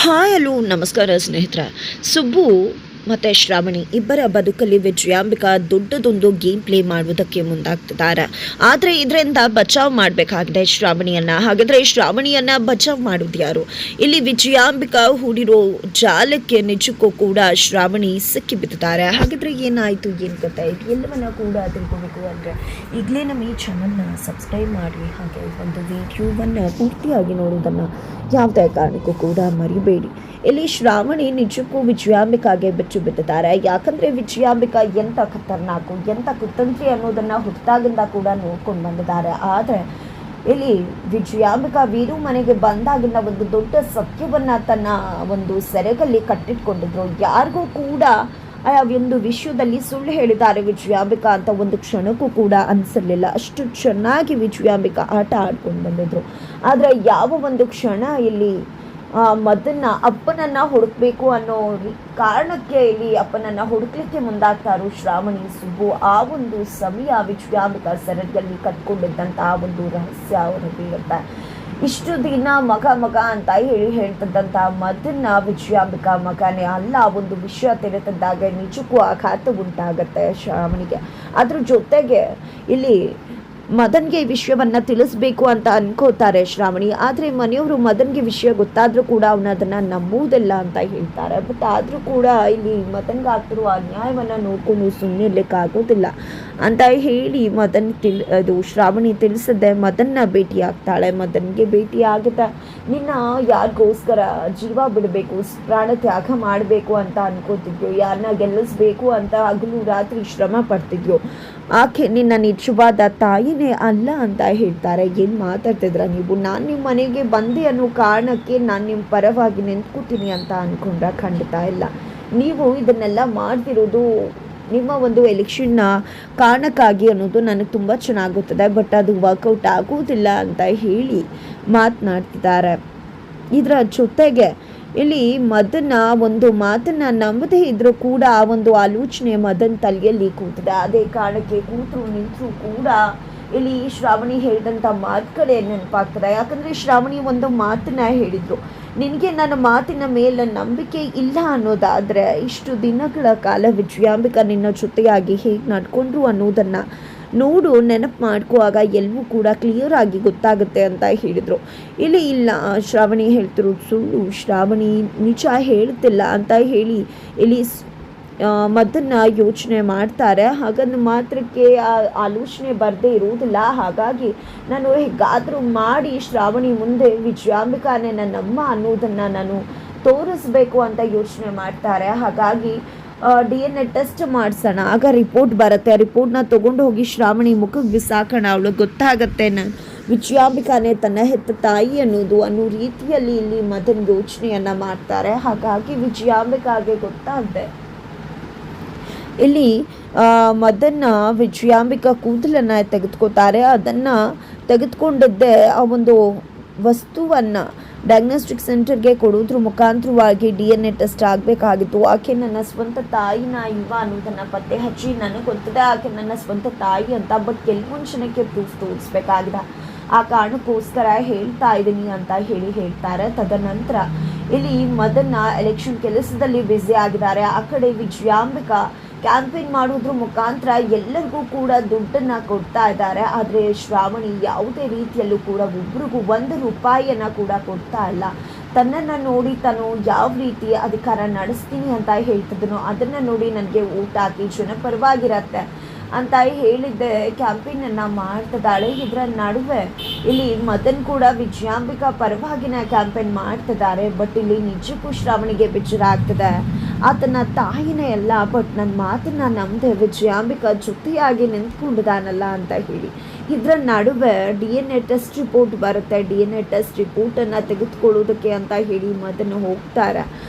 Hi hello ನಮಸ್ಕಾರ ಸ್ನೇಹಿತರೆ. ಸುಬ್ಬು ಮತ್ತು ಶ್ರಾವಣಿ ಇಬ್ಬರ ಬದುಕಲ್ಲಿ ವಿಜಯಾಂಬಿಕಾ ದೊಡ್ಡದೊಂದು ಗೇಮ್ ಪ್ಲೇ ಮಾಡುವುದಕ್ಕೆ ಮುಂದಾಗ್ತಿದ್ದಾರೆ. ಆದರೆ ಇದರಿಂದ ಬಚಾವ್ ಮಾಡಬೇಕಾಗಿದೆ ಶ್ರಾವಣಿಯನ್ನು. ಹಾಗಾದರೆ ಶ್ರಾವಣಿಯನ್ನು ಬಚಾವ್ ಮಾಡೋದು ಯಾರು? ಇಲ್ಲಿ ವಿಜಯಾಂಬಿಕಾ ಹೂಡಿರೋ ಜಾಲಕ್ಕೆ ನಿಜಕ್ಕೂ ಕೂಡ ಶ್ರಾವಣಿ ಸಿಕ್ಕಿಬಿದ್ದಿದ್ದಾರೆ. ಹಾಗಾದರೆ ಏನಾಯಿತು, ಏನು ಗೊತ್ತಾಯಿತು ಎಲ್ಲವನ್ನ ಕೂಡ ತಿಳ್ಕೋಬೇಕು ಅಂದರೆ ಈಗಲೇ ನಮ್ಮ ಈ ಚಾನಲ್ನ ಸಬ್ಸ್ಕ್ರೈಬ್ ಮಾಡಿ, ಹಾಗೆ ಒಂದು ವಿಡಿಯೋವನ್ನು ಪೂರ್ತಿಯಾಗಿ ನೋಡೋದನ್ನು ಯಾವುದೇ ಕಾರಣಕ್ಕೂ ಕೂಡ ಮರಿಬೇಡಿ. ಇಲ್ಲಿ ಶ್ರಾವಣಿ ನಿಜಕ್ಕೂ ವಿಜಯಾಂಬಿಕಾಗೆ ಬೆಚ್ಚು ಬಿದ್ದಿದ್ದಾರೆ. ಯಾಕಂದರೆ ವಿಜಯಾಂಬಿಕಾ ಎಂಥ ಖತರ್ನಾಕು, ಎಂಥ ಕುತಂತ್ರಿ ಅನ್ನೋದನ್ನು ಹುಟ್ಟಾಗಿಂದ ಕೂಡ ನೋಡ್ಕೊಂಡು ಬಂದಿದ್ದಾರೆ. ಆದರೆ ಇಲ್ಲಿ ವಿಜಯಾಂಬಿಕಾ ವೀರು ಮನೆಗೆ ಬಂದಾಗಿಂದ ಒಂದು ದೊಡ್ಡ ಸತ್ಯವನ್ನು ತನ್ನ ಒಂದು ಸೆರೆಗಲ್ಲಿ ಕಟ್ಟಿಟ್ಕೊಂಡಿದ್ರು. ಯಾರಿಗೂ ಕೂಡ ಆ ಒಂದು ವಿಷಯದಲ್ಲಿ ಸುಳ್ಳು ಹೇಳಿದ್ದಾರೆ ವಿಜಯಾಂಬಿಕಾ ಅಂತ ಒಂದು ಕ್ಷಣಕ್ಕೂ ಕೂಡ ಅನಿಸಿರಲಿಲ್ಲ. ಅಷ್ಟು ಚೆನ್ನಾಗಿ ವಿಜಯಾಂಬಿಕಾ ಆಟ ಆಡ್ಕೊಂಡು ಬಂದಿದ್ರು. ಆದರೆ ಯಾವ ಒಂದು ಕ್ಷಣ ಇಲ್ಲಿ ಅಪ್ಪನನ್ನು ಹುಡುಕ್ಬೇಕು ಅನ್ನೋ ಕಾರಣಕ್ಕೆ ಇಲ್ಲಿ ಅಪ್ಪನನ್ನು ಹುಡುಕ್ಲಿಕ್ಕೆ ಮುಂದಾಗ್ತಾರೋ ಶ್ರಾವಣಿ ಸುಬ್ಬು. ಆ ಒಂದು ಸಮಯ ವಿಜಯಾಂಬಿಕಾ ಸೆರೆಗಲ್ಲಿ ಕಟ್ಕೊಂಡಿದ್ದಂಥ ಒಂದು ರಹಸ್ಯ ಅವರಿಗೆ ಇರುತ್ತೆ. ಇಷ್ಟು ದಿನ ಮಗ ಅಂತ ಹೇಳ್ತಿದ್ದಂಥ ಮದನ್ನ ವಿಜಯಾಂಬಿಕಾ ಮಗನೇ ಅಲ್ಲ. ಒಂದು ವಿಷಯ ತಿಳಿತಿದ್ದಾಗ ನಿಜಕ್ಕೂ ಆಘಾತ ಉಂಟಾಗತ್ತೆ ಶ್ರಾವಣಿಗೆ. ಅದ್ರ ಜೊತೆಗೆ ಇಲ್ಲಿ ಮದನ್ಗೆ ಈ ವಿಷಯವನ್ನು ತಿಳಿಸ್ಬೇಕು ಅಂತ ಅನ್ಕೋತಾರೆ ಶ್ರಾವಣಿ. ಆದರೆ ಮನೆಯವರು ಮದನ್ಗೆ ವಿಷಯ ಗೊತ್ತಾದರೂ ಕೂಡ ಅವನ ಅದನ್ನು ನಂಬುವುದಿಲ್ಲ ಅಂತ ಹೇಳ್ತಾರೆ. ಬಟ್ ಆದರೂ ಕೂಡ ಇಲ್ಲಿ ಮದನ್ಗೆ ಆಗ್ತಿರುವ ಅನ್ಯಾಯವನ್ನು ನೋಡ್ಕೊಂಡು ಸುಮ್ಮನಿರ್ಲಿಕ್ಕಾಗೋದಿಲ್ಲ ಅಂತ ಹೇಳಿ ಅದು ಶ್ರಾವಣಿ ತಿಳಿಸದೆ ಮದನ್ನ ಭೇಟಿ ಆಗ್ತಾಳೆ. ಮದನ್ಗೆ ಭೇಟಿ ಆಗುತ್ತೆ. ನಿನ್ನ ಯಾರಿಗೋಸ್ಕರ ಜೀವ ಬಿಡಬೇಕು, ಪ್ರಾಣ ತ್ಯಾಗ ಮಾಡಬೇಕು ಅಂತ ಅನ್ಕೋತಿದ್ಯೋ, ಯಾರನ್ನ ಗೆಲ್ಲಿಸ್ಬೇಕು ಅಂತ ಹಗಲು ರಾತ್ರಿ ಶ್ರಮ ಪಡ್ತಿದ್ಯೋ, ಆಕೆ ನಿನ್ನ ನಿಜವಾದ ತಾಯಿನೇ ಅಲ್ಲ ಅಂತ ಹೇಳ್ತಾರೆ. ಏನು ಮಾತಾಡ್ತಿದ್ರ ನೀವು? ನಾನು ನಿಮ್ಮ ಮನೆಗೆ ಬಂದೆ ಅನ್ನೋ ಕಾರಣಕ್ಕೆ ನಾನು ನಿಮ್ಮ ಪರವಾಗಿ ನಿಂತ್ಕೋತೀನಿ ಅಂತ ಅಂದ್ಕೊಂಡ್ರೆ ಖಂಡಿತ ಇಲ್ಲ. ನೀವು ಇದನ್ನೆಲ್ಲ ಮಾಡ್ತಿರೋದು ನಿಮ್ಮ ಒಂದು ಎಲೆಕ್ಷನ್ನ ಕಾರಣಕ್ಕಾಗಿ ಅನ್ನೋದು ನನಗೆ ತುಂಬ ಚೆನ್ನಾಗಿ ಗೊತ್ತಿದೆ. ಬಟ್ ಅದು ವರ್ಕೌಟ್ ಆಗೋದಿಲ್ಲ ಅಂತ ಹೇಳಿ ಮಾತನಾಡ್ತಿದ್ದಾರೆ. ಇದರ ಜೊತೆಗೆ ಇಲ್ಲಿ ಮದನ್ನ ಒಂದು ಮಾತನ್ನ ನಂಬದೇ ಇದ್ರೂ ಕೂಡ ಆ ಒಂದು ಆಲೋಚನೆ ಮದನ್ ತಲೆಯಲ್ಲಿ ಕೂತಿದೆ. ಅದೇ ಕಾರಣಕ್ಕೆ ನಿಂತರೂ ಕೂಡ ಇಲ್ಲಿ ಶ್ರಾವಣಿ ಹೇಳಿದಂಥ ಮಾತುಗಳೇ ನೆನಪಾಗ್ತದೆ. ಯಾಕಂದರೆ ಶ್ರಾವಣಿ ಒಂದು ಮಾತನ್ನ ಹೇಳಿದರು, ನಿನಗೆ ನನ್ನ ಮಾತಿನ ಮೇಲೆ ನಂಬಿಕೆ ಇಲ್ಲ ಅನ್ನೋದಾದರೆ ಇಷ್ಟು ದಿನಗಳ ಕಾಲ ವಿಜಯಾಂಬಿಕಾ ನಿನ್ನ ಜೊತೆಯಾಗಿ ಹೇಗೆ ನಡ್ಕೊಂಡ್ರು ಅನ್ನೋದನ್ನು ನೋಡು, ನೆನಪು ಮಾಡ್ಕೋವಾಗ ಎಲ್ಲವೂ ಕೂಡ ಕ್ಲಿಯರ್ ಆಗಿ ಗೊತ್ತಾಗುತ್ತೆ ಅಂತ ಹೇಳಿದರು. ಇಲ್ಲಿ ಇಲ್ಲ ಶ್ರಾವಣಿ ಹೇಳ್ತಿರು ಸುಳ್ಳು, ಶ್ರಾವಣಿ ನಿಜ ಹೇಳ್ತಿಲ್ಲ ಅಂತ ಹೇಳಿ ಇಲ್ಲಿ ಮದನ್ನ ಯೋಚನೆ ಮಾಡ್ತಾರೆ. ಹಾಗಂದು ಮಾತ್ರಕ್ಕೆ ಆ ಆಲೋಚನೆ ಬರದೇ ಇರುವುದಿಲ್ಲ. ಹಾಗಾಗಿ ನಾನು ಹೇಗಾದರೂ ಮಾಡಿ ಶ್ರಾವಣಿ ಮುಂದೆ ವಿಜಯಾಂಬಿಕಾನೇ ನನ್ನಮ್ಮ ಅನ್ನೋದನ್ನು ನಾನು ತೋರಿಸ್ಬೇಕು ಅಂತ ಯೋಚನೆ ಮಾಡ್ತಾರೆ. ಹಾಗಾಗಿ DNA ಟೆಸ್ಟ್ ಮಾಡಿಸೋಣ, ಆಗ ರಿಪೋರ್ಟ್ ಬರುತ್ತೆ. ರಿಪೋರ್ಟ್ನ ತೊಗೊಂಡು ಹೋಗಿ ಶ್ರಾವಣಿ ಮುಖಕ್ಕೆ ಬಿಸಾಕೋಣ, ಅವಳಿಗೆ ಗೊತ್ತಾಗತ್ತೆ ವಿಜಯಾಂಬಿಕಾನೇ ತನ್ನ ಹೆತ್ತ ತಾಯಿ ಅನ್ನೋ ರೀತಿಯಲ್ಲಿ ಇಲ್ಲಿ ಮದನ್ ಯೋಚನೆಯನ್ನು ಮಾಡ್ತಾರೆ. ಹಾಗಾಗಿ ವಿಜಯಾಂಬಿಕಾಗೆ ಗೊತ್ತಾಗದೆ ಇಲ್ಲಿ ಮದನ್ನ ವಿಜಯಾಂಬಿಕಾ ಕೂದಲನ್ನು ತೆಗೆದುಕೋತಾರೆ. ಅದನ್ನು ತೆಗೆದುಕೊಂಡಿದ್ದೆ ಆ ಒಂದು ವಸ್ತುವನ್ನು ಡಯಾಗ್ನೋಸ್ಟಿಕ್ ಸೆಂಟರ್ಗೆ ಕೊಡೋದ್ರ ಮುಖಾಂತರವಾಗಿ DNA ಟೆಸ್ಟ್ ಆಗಬೇಕಾಗಿತ್ತು. ಆಕೆ ನನ್ನ ಸ್ವಂತ ತಾಯಿನ ಇವ ಅನ್ನೋದನ್ನು ಪತ್ತೆ ಹಚ್ಚಿ ನನಗೆ ಗೊತ್ತಿದೆ ಆಕೆ ನನ್ನ ಸ್ವಂತ ತಾಯಿ ಅಂತ. ಬಟ್ ಕೆಲವೊಂದು ಜನಕ್ಕೆ ಪ್ರೂಫ್ ತೋರಿಸ್ಬೇಕಾಗಿದೆ. ಆ ಕಾರಣಕ್ಕೋಸ್ಕರ ಹೇಳ್ತಾ ಇದ್ದೀನಿ ಅಂತ ಹೇಳ್ತಾರೆ. ತದನಂತರ ಇಲ್ಲಿ ಮದನ್ನ ಎಲೆಕ್ಷನ್ ಕೆಲಸದಲ್ಲಿ ಬ್ಯುಸಿ ಆಗಿದ್ದಾರೆ. ಆ ಕಡೆ ವಿಜಯಾಂಬಿಕಾ ಕ್ಯಾಂಪೇನ್ ಮಾಡೋದ್ರ ಮುಖಾಂತರ ಎಲ್ಲರಿಗೂ ಕೂಡ ದುಡ್ಡನ್ನು ಕೊಡ್ತಾ ಇದ್ದಾರೆ. ಆದರೆ ಶ್ರಾವಣಿ ಯಾವುದೇ ರೀತಿಯಲ್ಲೂ ಕೂಡ ಒಬ್ರಿಗೂ ₹1 ಕೂಡ ಕೊಡ್ತಾ ಇಲ್ಲ. ತನ್ನನ್ನು ನೋಡಿ ತಾನು ಯಾವ ರೀತಿ ಅಧಿಕಾರ ನಡೆಸ್ತೀನಿ ಅಂತ ಹೇಳ್ತಿದ್ದನೋ ಅದನ್ನು ನೋಡಿ ನನಗೆ ಊಟ ಹಾಕಿ ಜನಪರವಾಗಿರತ್ತೆ ಅಂತ ಹೇಳಿದ್ದೆ ಕ್ಯಾಂಪೇನನ್ನು ಮಾಡ್ತಿದ್ದಾಳೆ. ಇದರ ನಡುವೆ ಇಲ್ಲಿ ಮದನ್ ಕೂಡ ವಿಜಯಾಂಬಿಕಾ ಪರವಾಗಿನ ಕ್ಯಾಂಪೇನ್ ಮಾಡ್ತಿದ್ದಾರೆ. ಬಟ್ ಇಲ್ಲಿ ನಿಜಕ್ಕೂ ಶ್ರಾವಣಿಗೆ ಬೇಜಾರ ಆಗ್ತದೆ. ಆತನ ತಾಯಿನೇ ಅಲ್ಲ, ಬಟ್ ನನ್ನ ಮಾತನ್ನು ನಂಬದೆ ವಿಜಯಾಂಬಿಕಾ ಜೊತೆಯಾಗಿ ನಿಂತ್ಕೊಂಡಿದ್ದಾನಲ್ಲ ಅಂತ ಹೇಳಿ. ಇದರ ನಡುವೆ DNA ಟೆಸ್ಟ್ ರಿಪೋರ್ಟ್ ಬರುತ್ತೆ. DNA ಟೆಸ್ಟ್ ರಿಪೋರ್ಟನ್ನು ತೆಗೆದುಕೊಳ್ಳೋದಕ್ಕೆ ಅಂತ ಹೇಳಿ ಮದನ್ ಹೋಗ್ತಾರೆ.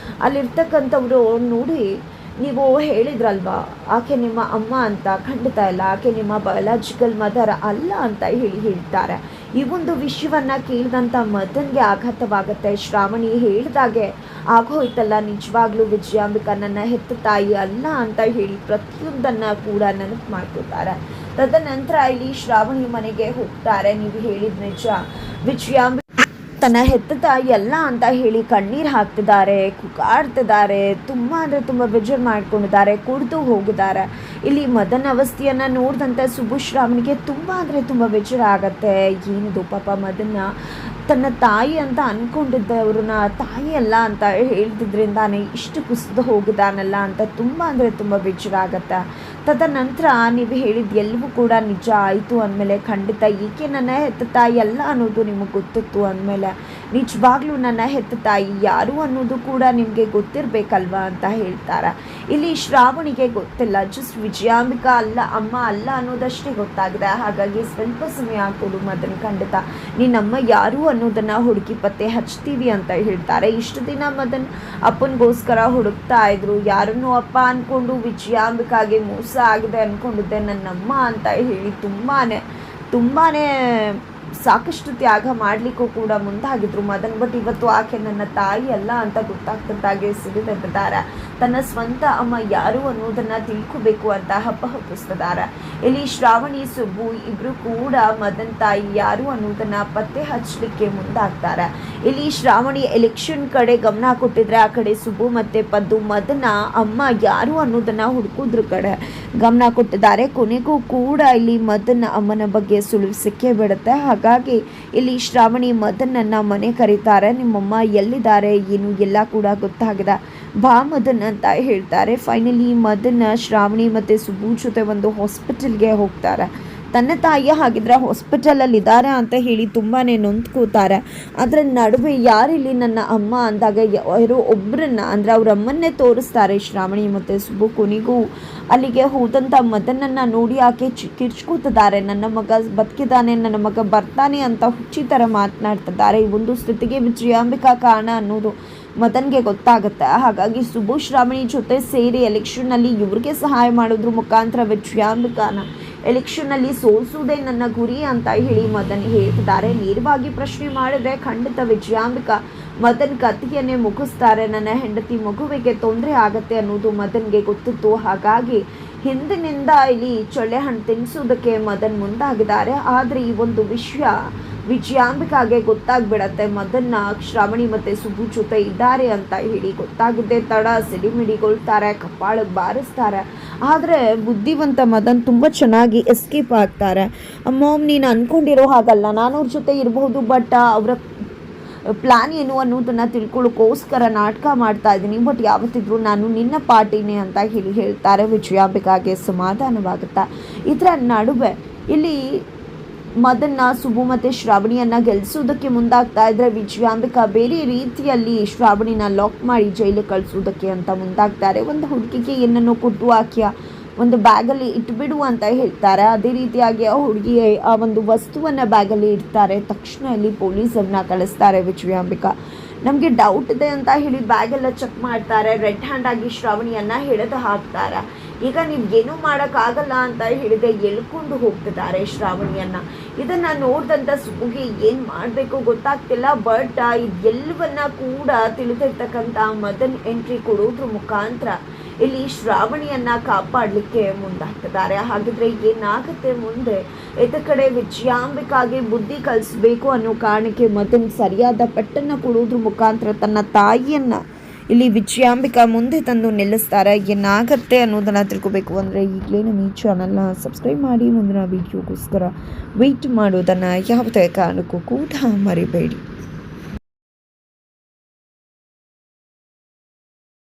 ಅಲ್ಲಿರ್ತಕ್ಕಂಥವ್ರು ನೋಡಿ, ನೀವು ಹೇಳಿದ್ರಲ್ವಾ ಆಕೆ ನಿಮ್ಮ ಅಮ್ಮ ಅಂತ, ಖಂಡಿತ ಇಲ್ಲ, ಆಕೆ ನಿಮ್ಮ ಬಯಾಲಜಿಕಲ್ ಮದರ್ ಅಲ್ಲ ಅಂತ ಹೇಳ್ತಾರೆ. ಈ ಒಂದು ವಿಷಯವನ್ನು ಕೇಳಿದಂಥ ಮದನ್ಗೆ ಆಘಾತವಾಗುತ್ತೆ. ಶ್ರಾವಣಿ ಹೇಳಿದಾಗೆ ಆಗೋಯ್ತಲ್ಲ, ನಿಜವಾಗ್ಲೂ ವಿಜಯಾಂಬಿಕಾ ನನ್ನ ಹೆತ್ತ ತಾಯಿ ಅಲ್ಲ ಅಂತ ಹೇಳಿ ಪ್ರತಿಯೊಂದನ್ನು ಕೂಡ ನೆನಪು ಮಾಡ್ಕೊತಾರೆ. ತದನಂತರ ಇಲ್ಲಿ ಶ್ರಾವಣಿ ಮನೆಗೆ ಹೋಗ್ತಾರೆ. ನೀವು ಹೇಳಿದ ನಿಜ, ತನ್ನ ಹೆತ್ತ ತಾಯಿ ಎಲ್ಲ ಅಂತ ಹೇಳಿ ಕಣ್ಣೀರು ಹಾಕ್ತಿದ್ದಾರೆ, ಕುಗಾಡ್ತಿದ್ದಾರೆ, ತುಂಬ ಅಂದರೆ ತುಂಬ ಬೇಜಾರು ಮಾಡ್ಕೊಂಡಿದ್ದಾರೆ, ಕುಡಿದು ಹೋಗಿದ್ದಾರೆ. ಇಲ್ಲಿ ಮದನ್ ಅವಸ್ಥೆಯನ್ನು ನೋಡಿದಂತೆ ಸುಬ್ಬುಶ್ರಾವಣಿಗೆ ತುಂಬ ಅಂದರೆ ತುಂಬ ಬೇಜಾರು ಆಗತ್ತೆ. ಏನಿದು ಪಾಪ ಮದನ್ನ ತನ್ನ ತಾಯಿ ಅಂತ ಅಂದ್ಕೊಂಡಿದ್ದೆ ಅವ್ರನ್ನ ತಾಯಿ ಅಲ್ಲ ಅಂತ ಹೇಳ್ತಿದ್ರಿಂದಾನೆ ಇಷ್ಟು ಕುಸಿದು ಹೋಗಿದಾನಲ್ಲ ಅಂತ ತುಂಬ ಅಂದರೆ ತುಂಬ ಬೇಜಾರಾಗತ್ತೆ. ತದನಂತರ ನೀವು ಹೇಳಿದ ಎಲ್ಲವೂ ಕೂಡ ನಿಜ ಆಯಿತು ಅಂದಮೇಲೆ ಖಂಡಿತ ಈಕೆ ನನ್ನ ಹೆತ್ತ ತಾಯಿ ಅಲ್ಲ ಅನ್ನೋದು ನಿಮಗೆ ಗೊತ್ತಿತ್ತು ಅಂದಮೇಲೆ ನಿಜವಾಗ್ಲೂ ನನ್ನ ಹೆತ್ತ ತಾಯಿ ಯಾರು ಅನ್ನೋದು ಕೂಡ ನಿಮಗೆ ಗೊತ್ತಿರಬೇಕಲ್ವಾ ಅಂತ ಹೇಳ್ತಾರೆ. ಇಲ್ಲಿ ಶ್ರಾವಣಿಗೆ ಗೊತ್ತಿಲ್ಲ, ಜಸ್ಟ್ ವಿಜಯಾಂಬಿಕಾ ಅಲ್ಲ ಅಮ್ಮ ಅಲ್ಲ ಅನ್ನೋದಷ್ಟೇ ಗೊತ್ತಾಗಿದೆ. ಹಾಗಾಗಿ ಸ್ವಲ್ಪ ಸಮಯ ಕೊಡು ಮದನ್, ಖಂಡಿತ ನಿನ್ನಮ್ಮ ಯಾರು ಅನ್ನೋದನ್ನು ಹುಡುಕಿ ಪತ್ತೆ ಹಚ್ತೀವಿ ಅಂತ ಹೇಳ್ತಾರೆ. ಇಷ್ಟು ದಿನ ಮದನ್ ಅಪ್ಪನಿಗೋಸ್ಕರ ಹುಡುಕ್ತಾ ಇದ್ರು, ಯಾರನ್ನೂ ಅಪ್ಪ ಅಂದ್ಕೊಂಡು ವಿಜಯಾಂಬಿಕಾಗೆ ಮೋಸ ಆಗಿದೆ ಅಂದ್ಕೊಂಡಿದ್ದೆ ನನ್ನಮ್ಮ ಅಂತ ಹೇಳಿ ತುಂಬಾ ಸಾಕಷ್ಟು ತ್ಯಾಗ ಮಾಡಲಿಕ್ಕೂ ಕೂಡ ಮುಂದಾಗಿದ್ರು ಮದನ್. ಬಟ್ ಇವತ್ತು ಆಕೆ ನನ್ನ ತಾಯಿ ಅಲ್ಲ ಅಂತ ಗೊತ್ತಾಗ್ತಿದ್ದಾಗೆ ಸಿಡಿದಿದ್ದಾರೆ. ತನ್ನ ಸ್ವಂತ ಅಮ್ಮ ಯಾರು ಅನ್ನೋದನ್ನು ತಿಳ್ಕೋಬೇಕು ಅಂತ ಹಪ್ಪಿಸ್ತಿದ್ದಾರೆ. ಇಲ್ಲಿ ಶ್ರಾವಣಿ ಸುಬ್ಬು ಇಬ್ಬರು ಕೂಡ ಮದನ್ ತಾಯಿ ಯಾರು ಅನ್ನೋದನ್ನು ಪತ್ತೆ ಹಚ್ಚಲಿಕ್ಕೆ ಮುಂದಾಗ್ತಾರೆ. ಇಲ್ಲಿ ಶ್ರಾವಣಿ ಎಲೆಕ್ಷನ್ ಕಡೆ ಗಮನ ಕೊಟ್ಟಿದ್ರೆ, ಆ ಕಡೆ ಸುಬ್ಬು ಮತ್ತು ಪದ್ದು ಮದನ ಅಮ್ಮ ಯಾರು ಅನ್ನೋದನ್ನು ಹುಡುಕೋದ್ರ ಕಡೆ ಗಮನ ಕೊಟ್ಟಿದ್ದಾರೆ. ಕೊನೆಗೂ ಕೂಡ ಇಲ್ಲಿ ಮದನ್ ಅಮ್ಮನ ಬಗ್ಗೆ ಸುಳಿವು ಸಿಕ್ಕೇ ಬಿಡುತ್ತೆ. ಹಾಗಾಗಿ ಇಲ್ಲಿ ಶ್ರಾವಣಿ ಮದನನ್ನ ಮನೆ ಕರೀತಾರೆ. ನಿಮ್ಮಮ್ಮ ಎಲ್ಲಿದ್ದಾರೆ ಏನು ಎಲ್ಲ ಕೂಡ ಗೊತ್ತಾಗಿದೆ, ಬಾ ಮದನ್ ಅಂತ ಹೇಳ್ತಾರೆ. ಫೈನಲಿ ಮದನ್ ಶ್ರಾವಣಿ ಮತ್ತು ಸುಬ್ಬು ಜೊತೆ ಒಂದು ಹಾಸ್ಪಿಟಲ್ಗೆ ಹೋಗ್ತಾರೆ. ತನ್ನ ತಾಯಿ ಹಾಗಿದ್ರೆ ಹಾಸ್ಪಿಟಲಲ್ಲಿ ಇದ್ದಾರೆ ಅಂತ ಹೇಳಿ ತುಂಬಾ ನೊಂದ್ಕೋತಾರೆ. ಅದರ ನಡುವೆ ಯಾರಿಲ್ಲಿ ನನ್ನ ಅಮ್ಮ ಅಂದಾಗ ಯಾರೋ ಒಬ್ಬರನ್ನ ಅಂದರೆ ಅವ್ರ ಅಮ್ಮನ್ನೇ ತೋರಿಸ್ತಾರೆ ಶ್ರಾವಣಿ ಮತ್ತು ಸುಬ್ಬು. ಕೊನೆಗೂ ಅಲ್ಲಿಗೆ ಹೋದಂಥ ಮದನನ್ನು ನೋಡಿ ಆಕೆ ಕಿರ್ಚ್ಕೋತಿದ್ದಾರೆ. ನನ್ನ ಮಗ ಬದುಕಿದ್ದಾನೆ, ನನ್ನ ಮಗ ಬರ್ತಾನೆ ಅಂತ ಹುಚ್ಚಿ ಥರ ಮಾತನಾಡ್ತಿದ್ದಾರೆ. ಈ ಒಂದು ಸ್ಥಿತಿಗೆ ವಿಜಯಾಂಬಿಕಾ ಕಾರಣ ಅನ್ನೋದು ಮದನ್ಗೆ ಗೊತ್ತಾಗುತ್ತೆ. ಹಾಗಾಗಿ ಸುಬ್ಬು ಶ್ರಾವಣಿ ಜೊತೆ ಸೇರಿ ಎಲೆಕ್ಷನ್ನಲ್ಲಿ ಇವ್ರಿಗೆ ಸಹಾಯ ಮಾಡೋದ್ರ ಮುಖಾಂತರ ವಿಜಯಾಂಬಿಕಾನ ಎಲೆಕ್ಷನ್ನಲ್ಲಿ ಸೋಲಿಸುವುದೇ ನನ್ನ ಗುರಿ ಅಂತ ಹೇಳಿ ಮದನ್ ಹೇಳ್ತಿದ್ದಾರೆ. ನೇರವಾಗಿ ಪ್ರಶ್ನೆ ಮಾಡಿದ್ರೆ ಖಂಡಿತ ವಿಜಯಾಂಬಿಕಾ ಮದನ್ ಕತ್ತಿಯನ್ನೇ ಮುಗಿಸ್ತಾರೆ. ನನ್ನ ಹೆಂಡತಿ ಮಗುವಿಗೆ ತೊಂದರೆ ಆಗತ್ತೆ ಅನ್ನೋದು ಮದನ್ಗೆ ಗೊತ್ತಿತ್ತು. ಹಾಗಾಗಿ ಹಿಂದಿನಿಂದ ಇಲ್ಲಿ ಚೊಳ್ಳೆ ಹಣ್ಣು ತಿನ್ನಿಸೋದಕ್ಕೆ ಮದನ್ ಮುಂದಾಗಿದ್ದಾರೆ. ಆದರೆ ಈ ಒಂದು ವಿಷಯ ವಿಜಯಾಂಬಿಕಾಗೆ ಗೊತ್ತಾಗ್ಬಿಡತ್ತೆ. ಮದನ್ನ ಶ್ರಾವಣಿ ಮತ್ತು ಸುಬ್ಬು ಜೊತೆ ಇದ್ದಾರೆ ಅಂತ ಹೇಳಿ ಗೊತ್ತಾಗಿದ್ದೆ ತಡ ಸಿಡಿಮಿಡಿಗೊಳ್ತಾರೆ, ಕಪಾಳಕ್ಕೆ ಬಾರಿಸ್ತಾರೆ. ಆದರೆ ಬುದ್ಧಿವಂತ ಮದನ್ ತುಂಬ ಚೆನ್ನಾಗಿ ಎಸ್ಕೇಪ್ ಆಗ್ತಾರೆ. ಅಮ್ಮೋಮ್ ನೀನು ಅಂದ್ಕೊಂಡಿರೋ ಹಾಗಲ್ಲ, ನಾನು ಅವ್ರ ಜೊತೆ ಇರಬಹುದು, ಬಟ್ ಅವರ ಪ್ಲ್ಯಾನ್ ಏನು ಅನ್ನೋದನ್ನು ತಿಳ್ಕೊಳ್ಳೋಕ್ಕೋಸ್ಕರ ನಾಟಕ ಮಾಡ್ತಾ ಇದ್ದೀನಿ, ಬಟ್ ಯಾವತ್ತಿದ್ರು ನಾನು ನಿನ್ನ ಪಾರ್ಟಿನೇ ಅಂತ ಹೇಳ್ತಾರೆ. ವಿಜಯಾಂಬಿಕಾಗೆ ಸಮಾಧಾನವಾಗುತ್ತಾ. ಇದರ ನಡುವೆ ಇಲ್ಲಿ ಮದನ್ನ ಸುಬ್ಬು ಮತ್ತು ಶ್ರಾವಣಿಯನ್ನು ಗೆಲ್ಲಿಸೋದಕ್ಕೆ ಮುಂದಾಗ್ತಾ ಇದ್ದರೆ ವಿಜಯಾಂಬಿಕಾ ಬೇರೆ ರೀತಿಯಲ್ಲಿ ಶ್ರಾವಣಿನ ಲಾಕ್ ಮಾಡಿ ಜೈಲಿಗೆ ಕಳಿಸೋದಕ್ಕೆ ಅಂತ ಮುಂದಾಗ್ತಾರೆ. ಒಂದು ಹುಡುಗಿಗೆ ಏನನ್ನೋ ಕೊಟ್ಟು ಆಕೆಯ ಒಂದು ಬ್ಯಾಗಲ್ಲಿ ಇಟ್ಬಿಡು ಅಂತ ಹೇಳ್ತಾರೆ. ಅದೇ ರೀತಿಯಾಗಿ ಆ ಹುಡುಗಿ ಆ ಒಂದು ವಸ್ತುವನ್ನು ಬ್ಯಾಗಲ್ಲಿ ಇಡ್ತಾರೆ. ತಕ್ಷಣ ಇಲ್ಲಿ ಪೊಲೀಸರನ್ನ ಕಳಿಸ್ತಾರೆ ವಿಜಯಾಂಬಿಕಾ. ನಮಗೆ ಡೌಟ್ ಇದೆ ಅಂತ ಹೇಳಿ ಬ್ಯಾಗೆಲ್ಲ ಚೆಕ್ ಮಾಡ್ತಾರೆ. ರೆಡ್ ಹ್ಯಾಂಡ್ ಆಗಿ ಶ್ರಾವಣಿಯನ್ನು ಹಿಡಿದು ಹಾಕ್ತಾರೆ. ಈಗ ನೀವು ಏನೂ ಮಾಡೋಕ್ಕಾಗಲ್ಲ ಅಂತ ಹೇಳಿದೆ ಎಳ್ಕೊಂಡು ಹೋಗ್ತಿದ್ದಾರೆ ಶ್ರಾವಣಿಯನ್ನು. ಇದನ್ನು ನೋಡಿದಂಥ ಸುಬ್ಬುಗೆ ಏನು ಮಾಡಬೇಕು ಗೊತ್ತಾಗ್ತಿಲ್ಲ. ಬಟ್ ಇದೆಲ್ಲವನ್ನ ಕೂಡ ತಿಳಿದಿರ್ತಕ್ಕಂಥ ಮದನ್ ಎಂಟ್ರಿ ಕೊಡೋದ್ರ ಮುಖಾಂತರ ಇಲ್ಲಿ ಶ್ರಾವಣಿಯನ್ನು ಕಾಪಾಡಲಿಕ್ಕೆ ಮುಂದಾಗ್ತಿದ್ದಾರೆ. ಹಾಗಿದ್ರೆ ಏನಾಗುತ್ತೆ ಮುಂದೆ? ಇದ ಕಡೆ ವಿಜಯಾಂಬಿಕಾಗೆ ಬುದ್ಧಿ ಕಲಿಸ್ಬೇಕು ಅನ್ನೋ ಕಾರಣಕ್ಕೆ ಮದನ್ ಸರಿಯಾದ ಪೆಟ್ಟನ್ನು ಕೊಡೋದ್ರ ಮುಖಾಂತರ ತನ್ನ ತಾಯಿಯನ್ನು ಇಲ್ಲಿ ವಿಜಯಾಂಬಿಕಾ ಮುಂದೆ ತಂದು ನಿಲ್ಲಿಸ್ತಾರೆ. ಏನಾಗತ್ತೆ ಅನ್ನೋದನ್ನು ತಿಳ್ಕೊಬೇಕು ಅಂದರೆ ಈಗಲೇ ನಮ್ಮ ಈ ಚಾನಲ್ನ ಸಬ್ಸ್ಕ್ರೈಬ್ ಮಾಡಿ ಮುಂದಿನ ವೀಡಿಯೋಗೋಸ್ಕರ ವೆಯ್ಟ್ ಮಾಡೋದನ್ನು ಯಾವುದೇ ಕಾರಣಕ್ಕೂ ಕೂಡ ಮರಿಬೇಡಿ.